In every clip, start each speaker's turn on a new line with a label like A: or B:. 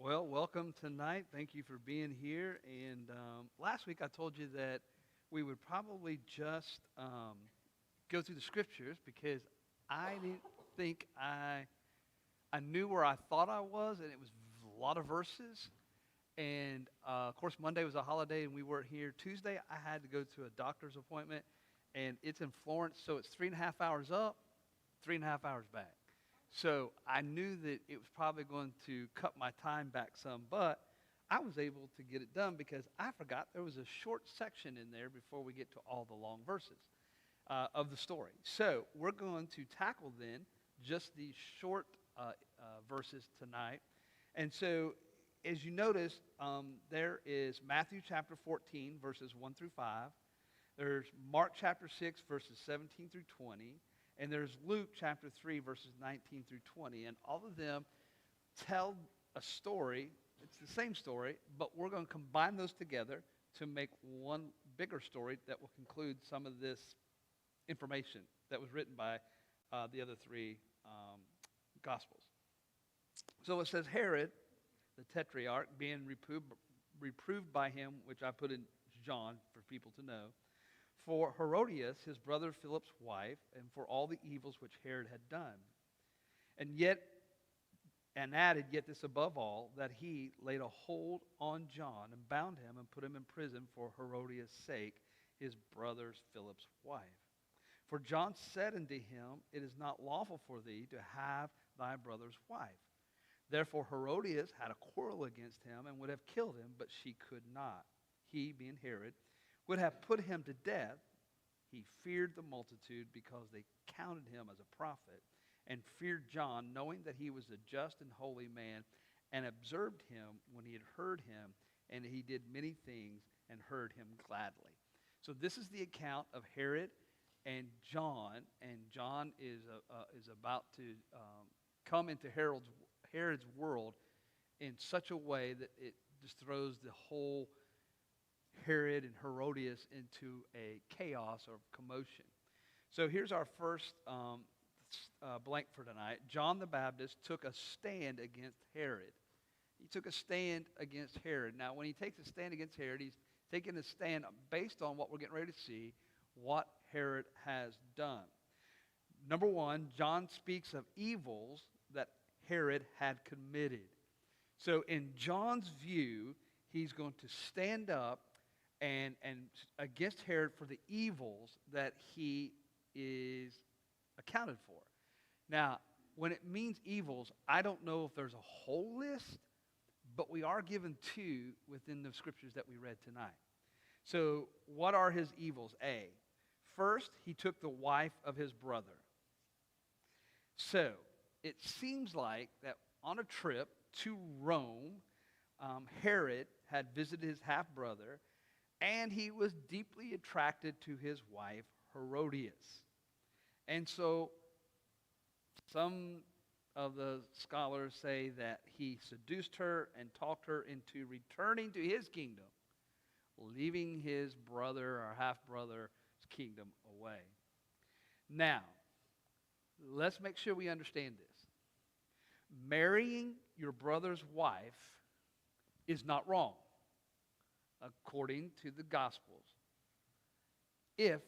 A: Well, welcome tonight. Thank you for being here. And last week I told you that we would probably just go through the scriptures because I didn't think I knew where I thought I was, and it was a lot of verses. And of course, Monday was a holiday, and we weren't here. Tuesday, I had to go to a doctor's appointment, and it's in Florence, so it's 3.5 hours up, 3.5 hours back. So I knew that it was probably going to cut my time back some, but I was able to get it done because I forgot there was a short section in there before we get to all the long verses of the story. So we're going to tackle then just these short verses tonight. And so as you notice, there is Matthew chapter 14, verses 1 through 5. There's Mark chapter 6, verses 17 through 20. And there's Luke chapter 3, verses 19 through 20. And all of them tell a story. It's the same story, but we're going to combine those together to make one bigger story that will conclude some of this information that was written by the other three Gospels. So it says, Herod, the tetrarch, being reproved by him, which I put in John for people to know, for Herodias, his brother Philip's wife, and for all the evils which Herod had done. And added, yet this above all, that he laid a hold on John and bound him and put him in prison for Herodias' sake, his brother Philip's wife. For John said unto him, it is not lawful for thee to have thy brother's wife. Therefore Herodias had a quarrel against him and would have killed him, but she could not. He, being Herod, would have put him to death. He feared the multitude because they counted him as a prophet, and feared John, knowing that he was a just and holy man, and observed him when he had heard him, and he did many things and heard him gladly. So this is the account of Herod and John is about to come into Herod's world in such a way that it just throws the whole Herod and Herodias into a chaos or commotion. So here's our first blank for tonight. John the Baptist took a stand against Herod. He took a stand against Herod. Now, when he takes a stand against Herod, he's taking a stand based on what we're getting ready to see, what Herod has done. Number one, John speaks of evils that Herod had committed. So in John's view, he's going to stand up and against Herod for the evils that he is accounted for. Now, when it means evils, I don't know if there's a whole list, but we are given two within the scriptures that we read tonight. So what are his evils? A, first, he took the wife of his brother. So it seems like that on a trip to Rome, Herod had visited his half-brother, and he was deeply attracted to his wife, Herodias. And so some of the scholars say that he seduced her and talked her into returning to his kingdom, leaving his brother or half-brother's kingdom away. Now, let's make sure we understand this. Marrying your brother's wife is not wrong, according to the Gospels, if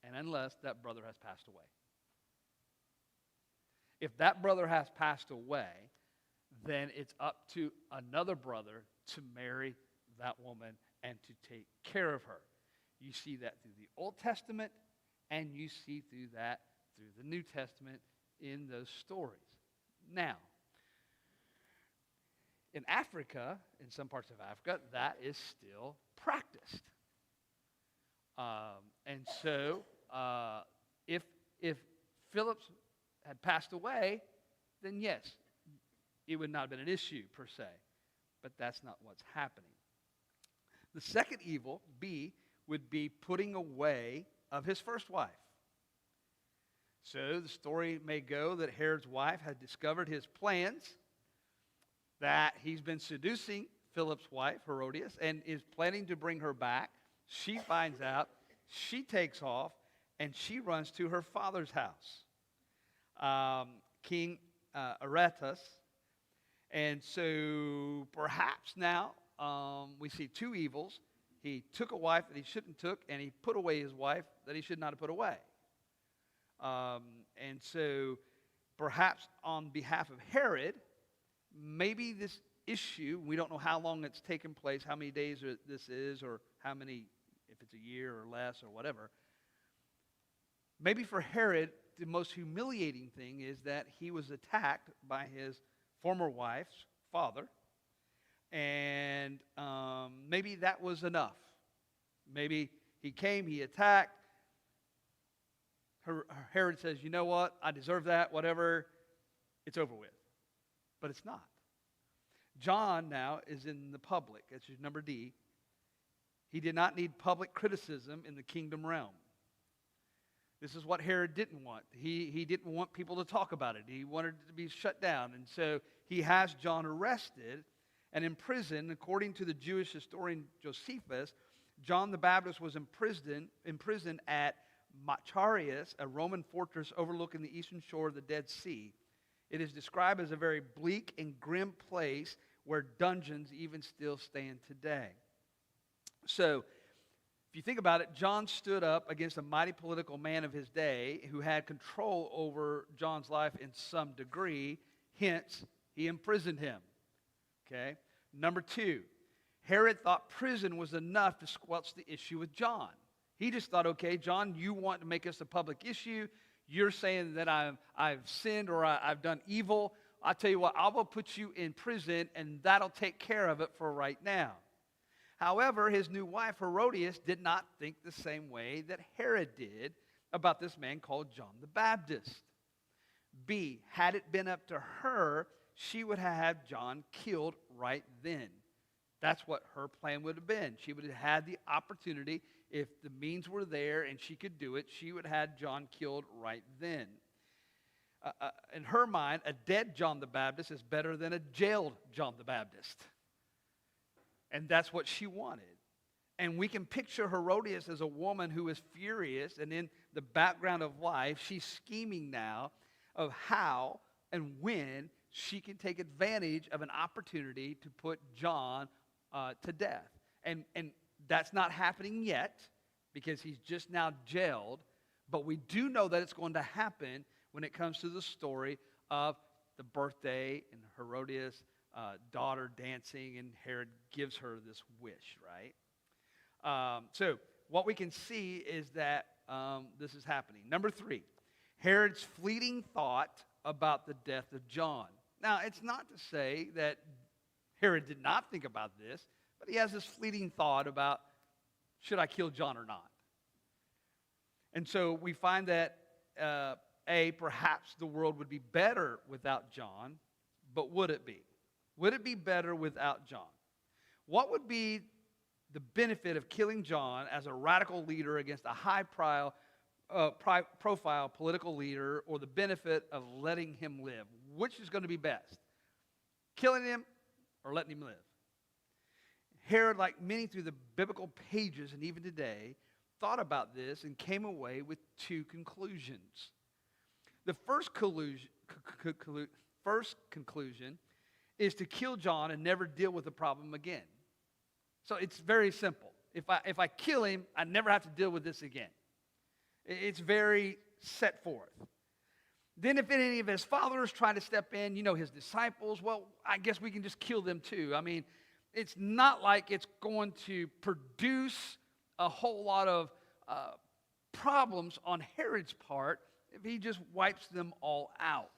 A: and unless that brother has passed away. If that brother has passed away, then it's up to another brother to marry that woman and to take care of her. You see that through the Old Testament, and you see through the New Testament in those stories. Now, in Africa, in some parts of Africa, that is still practiced. And so, if Philip had passed away, then yes, it would not have been an issue per se. But that's not what's happening. The second evil, B, would be putting away of his first wife. So the story may go that Herod's wife had discovered his plans, that he's been seducing Philip's wife, Herodias, and is planning to bring her back. She finds out, she takes off, and she runs to her father's house, King Aretas. And so perhaps now we see two evils. He took a wife that he shouldn't took, and he put away his wife that he should not have put away. And so perhaps on behalf of Herod, maybe this issue, we don't know how long it's taken place, how many days this is, or how many, if it's a year or less or whatever. Maybe for Herod, the most humiliating thing is that he was attacked by his former wife's father, and maybe that was enough. Maybe he came, he attacked. Herod says, you know what, I deserve that, whatever, it's over with. But it's not. John now is in the public. That's your number D. He did not need public criticism in the kingdom realm. This is what Herod didn't want. He didn't want people to talk about it. He wanted it to be shut down. And so he has John arrested and imprisoned. According to the Jewish historian Josephus, John the Baptist was imprisoned at Machaerus, a Roman fortress overlooking the eastern shore of the Dead Sea. It is described as a very bleak and grim place where dungeons even still stand today. So, if you think about it, John stood up against a mighty political man of his day who had control over John's life in some degree. Hence, he imprisoned him. Okay? Number two, Herod thought prison was enough to squelch the issue with John. He just thought, okay, John, you want to make this a public issue. You're saying that I've sinned or I've done evil. I'll tell you what, I will put you in prison, and that'll take care of it for right now. However, his new wife, Herodias, did not think the same way that Herod did about this man called John the Baptist. B, had it been up to her, she would have had John killed right then. That's what her plan would have been. She would have had the opportunity. If the means were there and she could do it, she would have had John killed right then. In her mind, a dead John the Baptist is better than a jailed John the Baptist. And that's what she wanted. And we can picture Herodias as a woman who is furious, and in the background of life, she's scheming now of how and when she can take advantage of an opportunity to put John to death. And that's not happening yet because he's just now jailed. But we do know that it's going to happen when it comes to the story of the birthday and Herodias' daughter dancing, and Herod gives her this wish, right? So what we can see is that this is happening. Number three, Herod's fleeting thought about the death of John. Now, it's not to say that Herod did not think about this, but he has this fleeting thought about, should I kill John or not? And so we find that, perhaps the world would be better without John, but would it be? Would it be better without John? What would be the benefit of killing John as a radical leader against a high-profile political leader, or the benefit of letting him live? Which is going to be best? Killing him or letting him live? Herod, like many through the biblical pages and even today, thought about this and came away with two conclusions. The first conclusion is to kill John and never deal with the problem again. So it's very simple. If I kill him, I never have to deal with this again. It's very set forth. Then if any of his followers try to step in, his disciples, well, I guess we can just kill them too. I mean, it's not like it's going to produce a whole lot of problems on Herod's part if he just wipes them all out.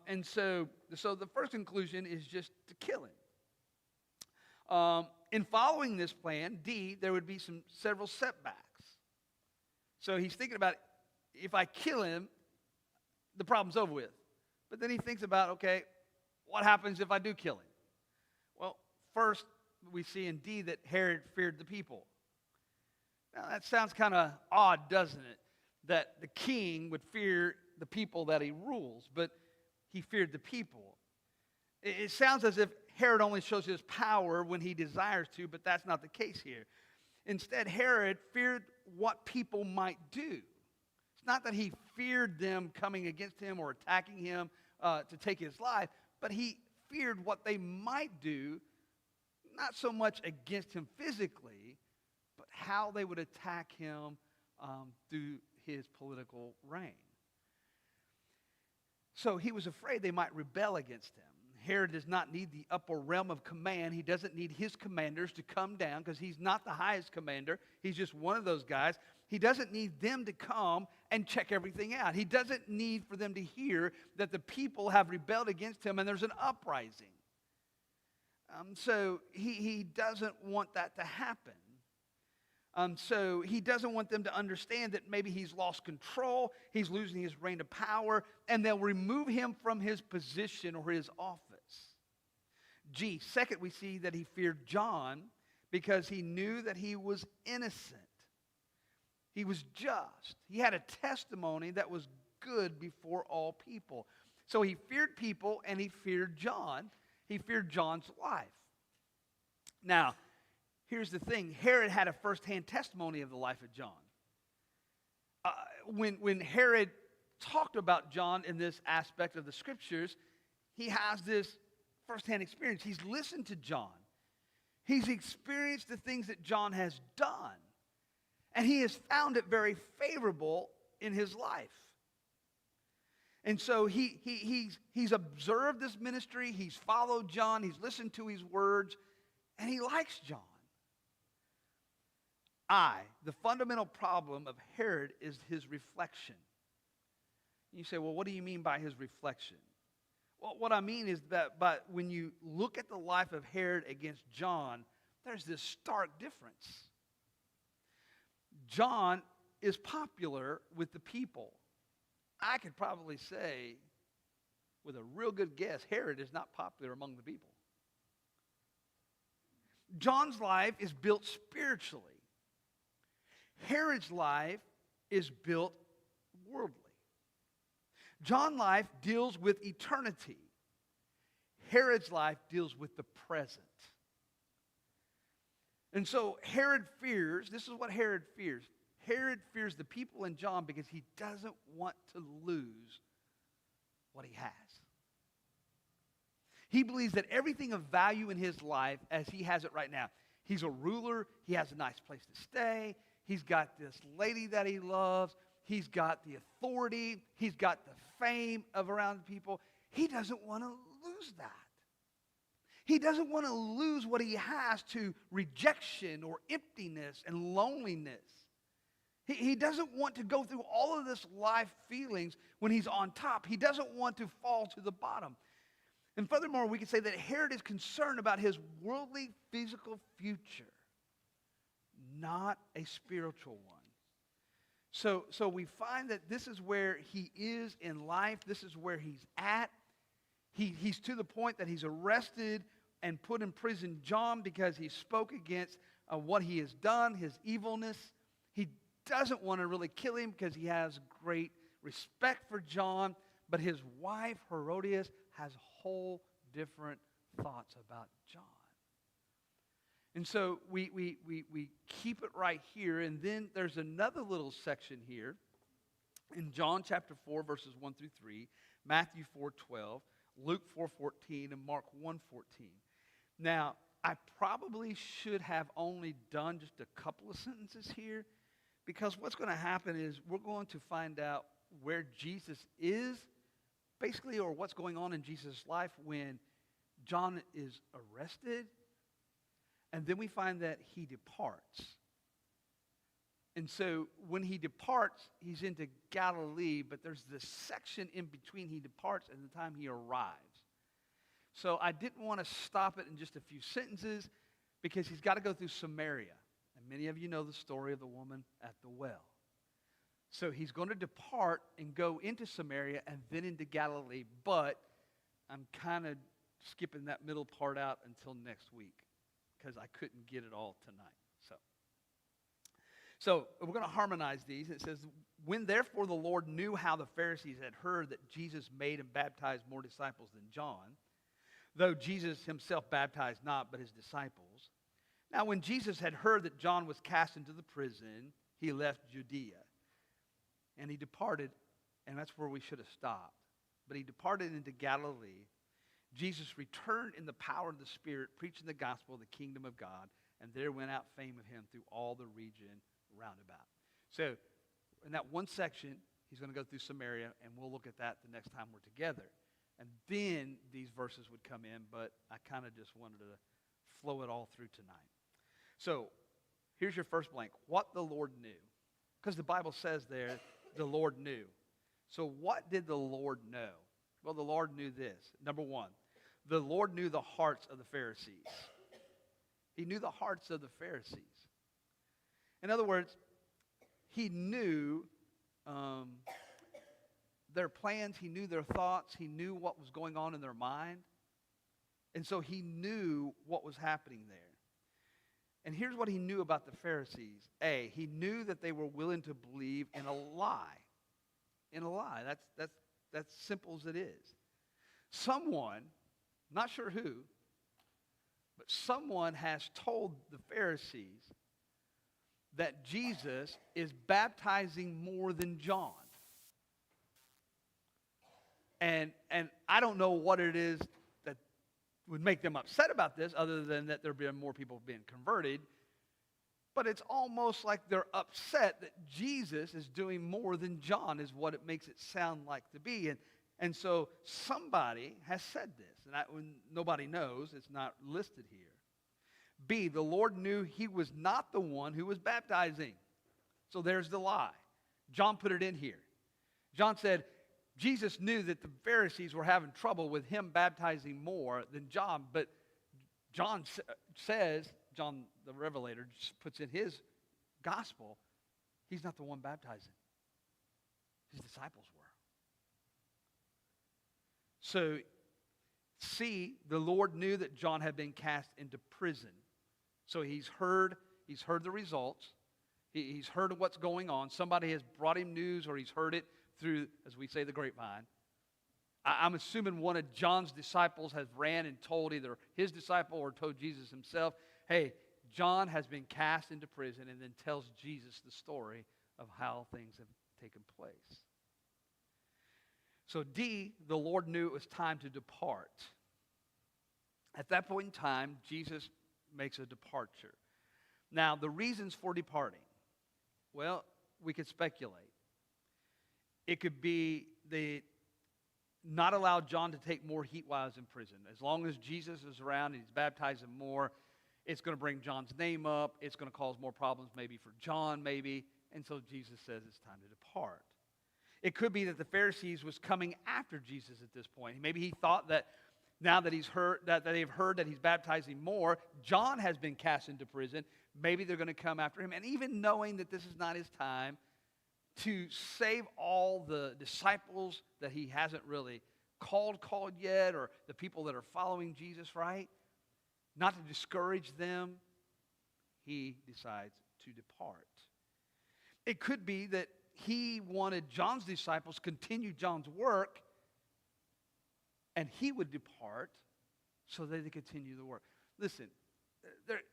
A: And so the first conclusion is just to kill him. In following this plan, D, there would be several setbacks. So he's thinking about, if I kill him, the problem's over with. But then he thinks about, okay, what happens if I do kill him? Well, first, we see in D that Herod feared the people. Now, that sounds kind of odd, doesn't it? That the king would fear the people that he rules, but he feared the people. It sounds as if Herod only shows his power when he desires to, but that's not the case here. Instead, Herod feared what people might do. It's not that he feared them coming against him or attacking him to take his life, but he feared what they might do, not so much against him physically, but how they would attack him through his political reign. So he was afraid they might rebel against him. Herod does not need the upper realm of command. He doesn't need his commanders to come down because he's not the highest commander. He's just one of those guys. He doesn't need them to come and check everything out. He doesn't need for them to hear that the people have rebelled against him and there's an uprising. So he doesn't want that to happen. So he doesn't want them to understand that maybe he's lost control, he's losing his reign of power, and they'll remove him from his position or his office. Second, we see that he feared John because he knew that he was innocent. He was just. He had a testimony that was good before all people. So he feared people and he feared John. He feared John's life. Now, here's the thing. Herod had a firsthand testimony of the life of John. When Herod talked about John in this aspect of the scriptures, he has this firsthand experience. He's listened to John. He's experienced the things that John has done. And he has found it very favorable in his life. And so he's observed this ministry. He's followed John. He's listened to his words. And he likes John. The fundamental problem of Herod is his reflection. You say, well, what do you mean by his reflection? Well, what I mean is that when you look at the life of Herod against John, there's this stark difference. John is popular with the people. I could probably say, with a real good guess, Herod is not popular among the people. John's life is built spiritually. Herod's life is built worldly. John's life deals with eternity. Herod's life deals with the present. And so Herod fears, this is what Herod fears. Herod fears the people in John because he doesn't want to lose what he has. He believes that everything of value in his life as he has it right now. He's a ruler. He has a nice place to stay. He's got this lady that he loves. He's got the authority. He's got the fame of around people. He doesn't want to lose that. He doesn't want to lose what he has to rejection or emptiness and loneliness. He doesn't want to go through all of this life feelings when he's on top. He doesn't want to fall to the bottom. And furthermore, we can say that Herod is concerned about his worldly, physical future, not a spiritual one. So we find that this is where he is in life. This is where he's at. He's to the point that he's arrested and put in prison John because he spoke against what he has done, his evilness. He doesn't want to really kill him because he has great respect for John. But his wife, Herodias, has whole different thoughts about John. And so we keep it right here. And then there's another little section here in John chapter 4, verses 1 through 3, Matthew 4:12, Luke 4:14, and Mark 1:14. Now, I probably should have only done just a couple of sentences here, because what's going to happen is we're going to find out where Jesus is, basically, or what's going on in Jesus' life when John is arrested. And then we find that he departs. And so when he departs, he's into Galilee, but there's this section in between he departs and the time he arrives. So I didn't want to stop it in just a few sentences because he's got to go through Samaria. And many of you know the story of the woman at the well. So he's going to depart and go into Samaria and then into Galilee, but I'm kind of skipping that middle part out until next week because I couldn't get it all tonight. So we're going to harmonize these. It says, when therefore the Lord knew how the Pharisees had heard that Jesus made and baptized more disciples than John, though Jesus himself baptized not, but his disciples. Now when Jesus had heard that John was cast into the prison, he left Judea. And he departed, and that's where we should have stopped. But he departed into Galilee. Jesus returned in the power of the Spirit, preaching the gospel of the kingdom of God, and there went out fame of him through all the region round about. So, in that one section, he's going to go through Samaria, and we'll look at that the next time we're together. And then these verses would come in, but I kind of just wanted to flow it all through tonight. So, here's your first blank. What the Lord knew. Because the Bible says there, the Lord knew. So what did the Lord know? Well, the Lord knew this. Number one, the Lord knew the hearts of the Pharisees. He knew the hearts of the Pharisees. In other words, he knew their plans. He knew their thoughts. He knew what was going on in their mind. And so he knew what was happening there. And here's what he knew about the Pharisees. A, he knew that they were willing to believe in a lie. In a lie. That's simple as it is. Someone, not sure who, but someone has told the Pharisees that Jesus is baptizing more than John. And I don't know what it is that would make them upset about this, other than that there be more people being converted. But it's almost like they're upset that Jesus is doing more than John, is what it makes it sound like to be. And so somebody has said this, and when nobody knows, it's not listed here. B, the Lord knew he was not the one who was baptizing. So there's the lie. John put it in here. John said, Jesus knew that the Pharisees were having trouble with him baptizing more than John, but John says, John the Revelator puts in his gospel, he's not the one baptizing. His disciples were. So, C, the Lord knew that John had been cast into prison. So he's heard the results. He's heard what's going on. Somebody has brought him news, or he's heard it through, as we say, the grapevine. I'm assuming one of John's disciples has ran and told either his disciple or told Jesus himself, hey, John has been cast into prison, and then tells Jesus the story of how things have taken place. So D, the Lord knew it was time to depart. At that point in time, Jesus makes a departure. Now, the reasons for departing, well, we could speculate. It could be they not allow John to take more heat while he's in prison. As long as Jesus is around and he's baptizing more, it's going to bring John's name up. It's going to cause more problems maybe for John, maybe. And so Jesus says it's time to depart. It could be that the Pharisees was coming after Jesus at this point. Maybe he thought that now that he's heard that they've heard that he's baptizing more, John has been cast into prison. Maybe they're going to come after him. And even knowing that this is not his time, to save all the disciples that he hasn't really called yet, or the people that are following Jesus, right? Not to discourage them, he decides to depart. It could be that he wanted John's disciples to continue John's work, and he would depart so that they continue the work. Listen,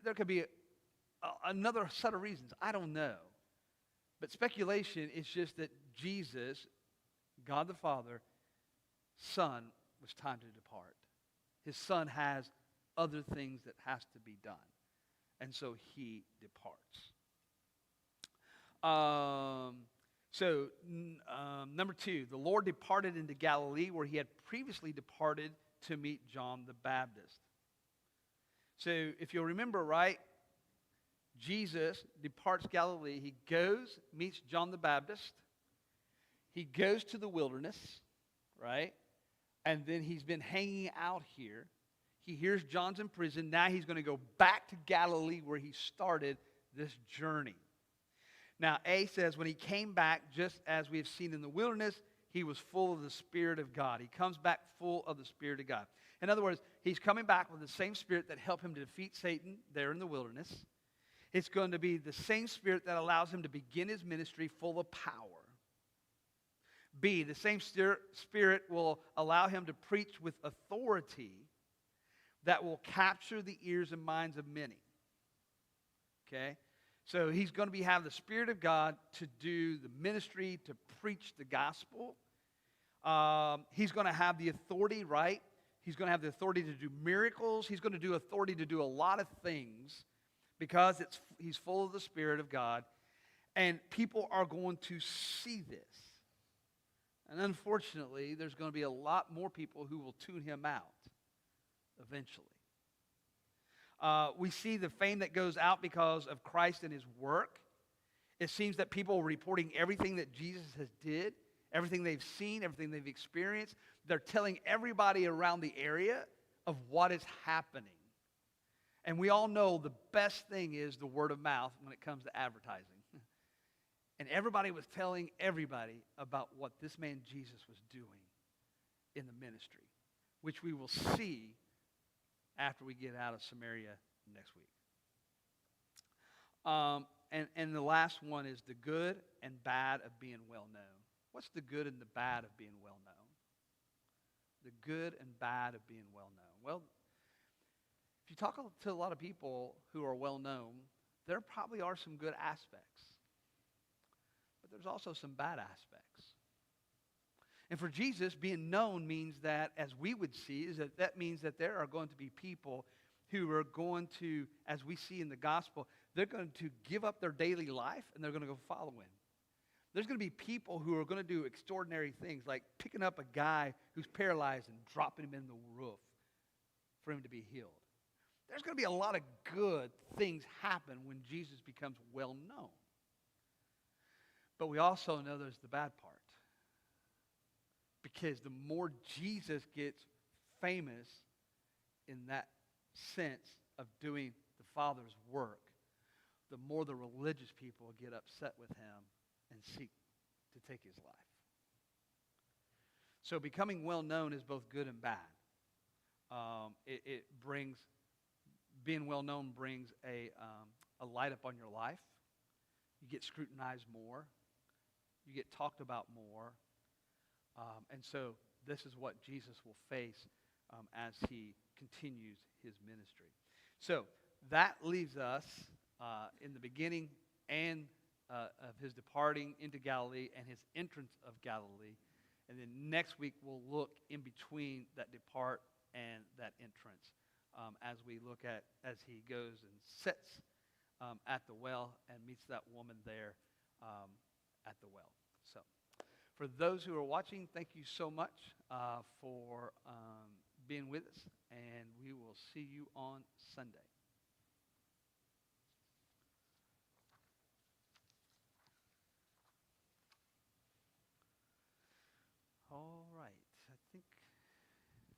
A: there could be another set of reasons. I don't know. But speculation is just that Jesus, God the Father, Son, was time to depart. His Son has other things that has to be done. And so he departs. Number 2, the Lord departed into Galilee, where he had previously departed to meet John the Baptist. So if you'll remember, right, Jesus departs Galilee. He goes, meets John the Baptist. He goes to the wilderness, right? And then he's been hanging out here. He hears John's in prison. Now he's going to go back to Galilee, where he started this journey. Now, A says, when he came back, just as we have seen in the wilderness, he was full of the Spirit of God. He comes back full of the Spirit of God. In other words, he's coming back with the same Spirit that helped him to defeat Satan there in the wilderness. It's going to be the same Spirit that allows him to begin his ministry full of power. B, the same Spirit will allow him to preach with authority that will capture the ears and minds of many. Okay? So he's going to have the Spirit of God to do the ministry, to preach the gospel. He's going to have the authority, right, He's going to have the authority to do miracles. He's going to do authority to do a lot of things because he's full of the Spirit of God. And people are going to see this. And unfortunately, there's going to be a lot more people who will tune him out eventually. We see the fame that goes out because of Christ and his work. It seems that people are reporting everything that Jesus has did, everything they've seen, everything they've experienced. They're telling everybody around the area of what is happening. And we all know the best thing is the word of mouth when it comes to advertising. And everybody was telling everybody about what this man Jesus was doing in the ministry, which we will see after we get out of Samaria next week. And the last one is the good and bad of being well known. What's the good and the bad of being well known? The good and bad of being well known. Well, if you talk to a lot of people who are well known, there probably are some good aspects. But there's also some bad aspects. And for Jesus, being known means that, as we would see, is that means that there are going to be people who are going to, as we see in the gospel, they're going to give up their daily life and they're going to go follow him. There's going to be people who are going to do extraordinary things, like picking up a guy who's paralyzed and dropping him in the roof for him to be healed. There's going to be a lot of good things happen when Jesus becomes well known. But we also know there's the bad part. Because the more Jesus gets famous in that sense of doing the Father's work, the more the religious people get upset with him and seek to take his life. So becoming well known is both good and bad. Being well known brings a light up on your life. You get scrutinized more. You get talked about more. And so this is what Jesus will face as he continues his ministry. So that leaves us in the beginning and of his departing into Galilee and his entrance of Galilee. And then next week we'll look in between that depart and that entrance as we look at as he goes and sits at the well and meets that woman there at the well. So for those who are watching, thank you so much for being with us, and we will see you on Sunday.